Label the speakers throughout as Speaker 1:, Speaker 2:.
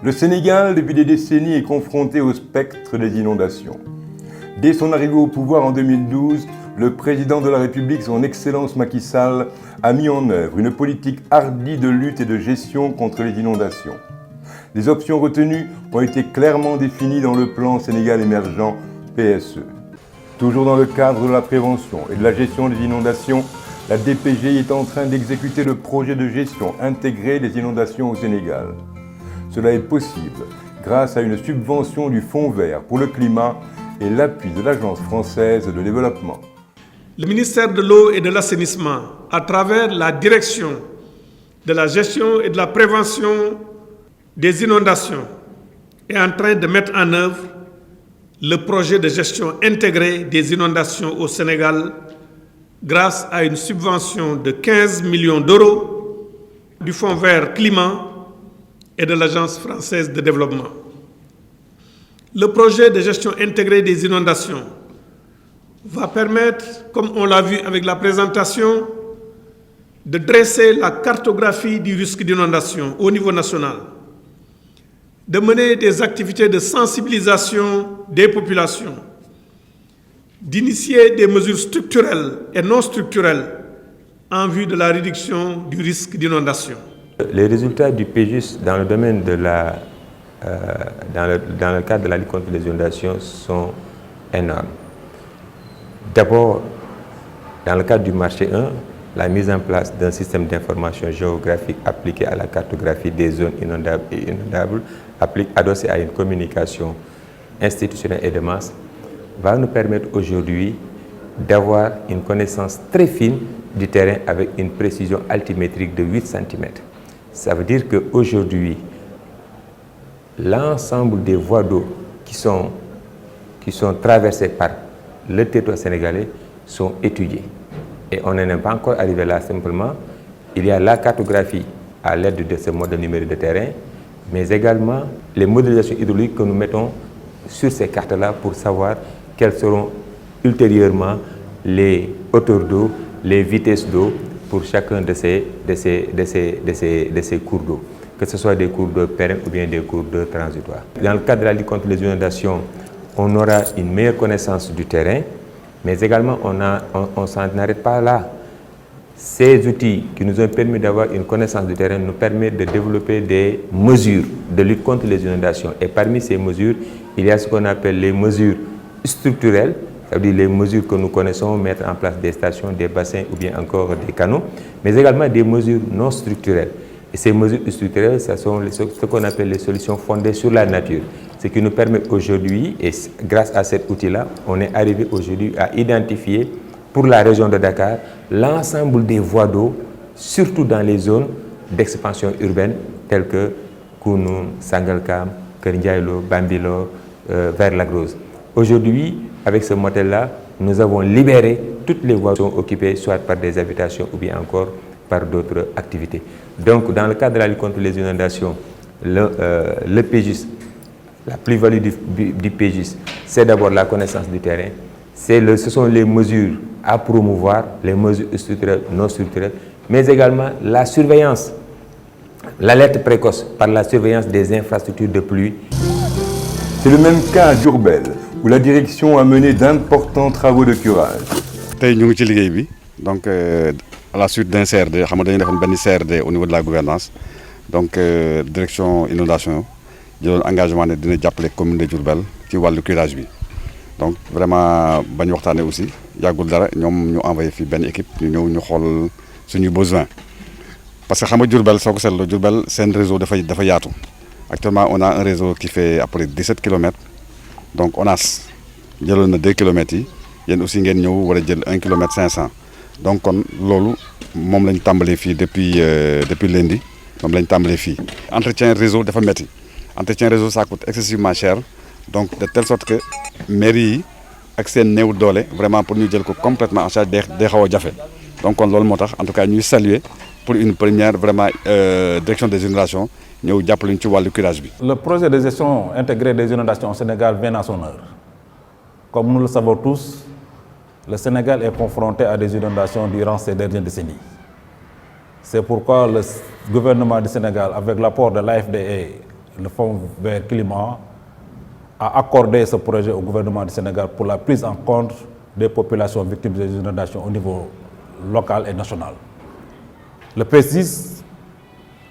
Speaker 1: Le Sénégal, depuis des décennies, est confronté au spectre des inondations. Dès son arrivée au pouvoir en 2012, le président de la République, son Excellence Macky Sall, a mis en œuvre une politique hardie de lutte et de gestion contre les inondations. Les options retenues ont été clairement définies dans le plan Sénégal émergent PSE. Toujours dans le cadre de la prévention et de la gestion des inondations, la DPGI est en train d'exécuter le projet de gestion intégrée des inondations au Sénégal. Cela est possible grâce à une subvention du Fonds vert pour le climat et l'appui de l'Agence française de développement.
Speaker 2: Le ministère de l'eau et de l'assainissement, à travers la direction de la gestion et de la prévention des inondations, est en train de mettre en œuvre le projet de gestion intégrée des inondations au Sénégal grâce à une subvention de 15 millions d'euros du Fonds vert climat et de l'Agence française de développement. Le projet de gestion intégrée des inondations va permettre, comme on l'a vu avec la présentation, de dresser la cartographie du risque d'inondation au niveau national, de mener des activités de sensibilisation des populations, d'initier des mesures structurelles et non structurelles en vue de la réduction du risque d'inondation.
Speaker 3: Les résultats du PJUS dans le domaine de dans le cadre de la lutte contre les inondations sont énormes. D'abord, dans le cadre du marché 1, la mise en place d'un système d'information géographique appliqué à la cartographie des zones inondables et inondables, adossé à une communication institutionnelle et de masse, va nous permettre aujourd'hui d'avoir une connaissance très fine du terrain avec une précision altimétrique de 8 cm. Ça veut dire qu'aujourd'hui, l'ensemble des voies d'eau qui sont traversées par le territoire sénégalais sont étudiées. Et on n'en est pas encore arrivé là simplement. Il y a la cartographie à l'aide de ce modèle numérique de terrain, mais également les modélisations hydrauliques que nous mettons sur ces cartes-là pour savoir quelles seront ultérieurement les hauteurs d'eau, les vitesses d'eau pour chacun de ces cours d'eau, que ce soit des cours d'eau pérennes ou bien des cours d'eau transitoires. Dans le cadre de la lutte contre les inondations, on aura une meilleure connaissance du terrain, mais également on s'en arrête pas là. Ces outils qui nous ont permis d'avoir une connaissance du terrain nous permettent de développer des mesures de lutte contre les inondations. Et parmi ces mesures, il y a ce qu'on appelle les mesures structurelles, c'est-à-dire les mesures que nous connaissons, mettre en place des stations, des bassins ou bien encore des canaux, mais également des mesures non structurelles. Et ces mesures structurelles, ce sont ce qu'on appelle les solutions fondées sur la nature. Ce qui nous permet aujourd'hui, et grâce à cet outil-là, on est arrivé aujourd'hui à identifier pour la région de Dakar l'ensemble des voies d'eau, surtout dans les zones d'expansion urbaine telles que Kounoun, Sangalkam, Keur Ndiaye Lo, Bambilor, vers Lac Rose. Aujourd'hui, avec ce modèle-là, nous avons libéré toutes les voies qui sont occupées soit par des habitations ou bien encore par d'autres activités. Donc, dans le cadre de la lutte contre les inondations, le PJUS, la plus-value du PJUS, c'est d'abord la connaissance du terrain, ce sont les mesures à promouvoir, les mesures structurelles, non structurelles, mais également la surveillance, l'alerte précoce par la surveillance des infrastructures de pluie.
Speaker 1: C'est le même cas à Diourbel, où la direction a mené d'importants travaux de curage.
Speaker 4: Donc, à la suite d'un CRD, nous avons fait un CRD au niveau de la gouvernance. Donc, direction inondation, j'ai un engagement de la commune de Diourbel qui voit le curage. Donc, vraiment, nous avons aussi. Nous avons envoyé une équipe, nous avons nos besoins. Parce que Diourbel, c'est un réseau de Fayatou. Actuellement, on a un réseau qui fait à peu près 17 km. Donc, on a 2 km. Il y a aussi 1 km 500. Donc, lolu mom lañ tambalé fi depuis lundi, mom lañ tambalé fi. Entretien réseau dafa metti. Entretien réseau ça coûte excessivement cher. Donc de telle sorte que mairie ak sen néw doolé vraiment pour ñu jël ko complètement en charge day xawa jafé. Donc kon lolu motax en tout cas ñuy saluer pour une première vraiment direction des inondations ñeu jappalé ci walu curage bi.
Speaker 5: Le projet de gestion intégrée des inondations au Sénégal vient à son heure. Comme nous le savons tous, le Sénégal est confronté à des inondations durant ces dernières décennies. C'est pourquoi le gouvernement du Sénégal, avec l'apport de l'AFD et le Fonds vert climat, a accordé ce projet au gouvernement du Sénégal pour la prise en compte des populations victimes des inondations au niveau local et national. Le P6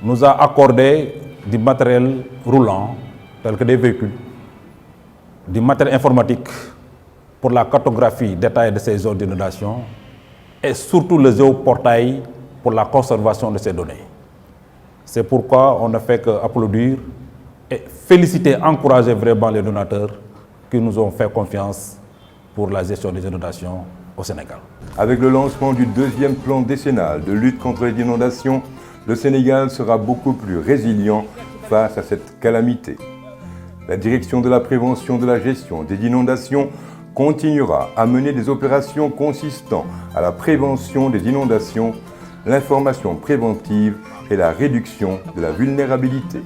Speaker 5: nous a accordé du matériel roulant, tel que des véhicules, du matériel informatique pour la cartographie détaillée de ces zones d'inondation et surtout le géoportail pour la conservation de ces données. C'est pourquoi on ne fait qu'applaudir et féliciter, encourager vraiment les donateurs qui nous ont fait confiance pour la gestion des inondations au Sénégal.
Speaker 1: Avec le lancement du deuxième plan décennal de lutte contre les inondations, le Sénégal sera beaucoup plus résilient face à cette calamité. La direction de la prévention de la gestion des inondations continuera à mener des opérations consistant à la prévention des inondations, l'information préventive et la réduction de la vulnérabilité.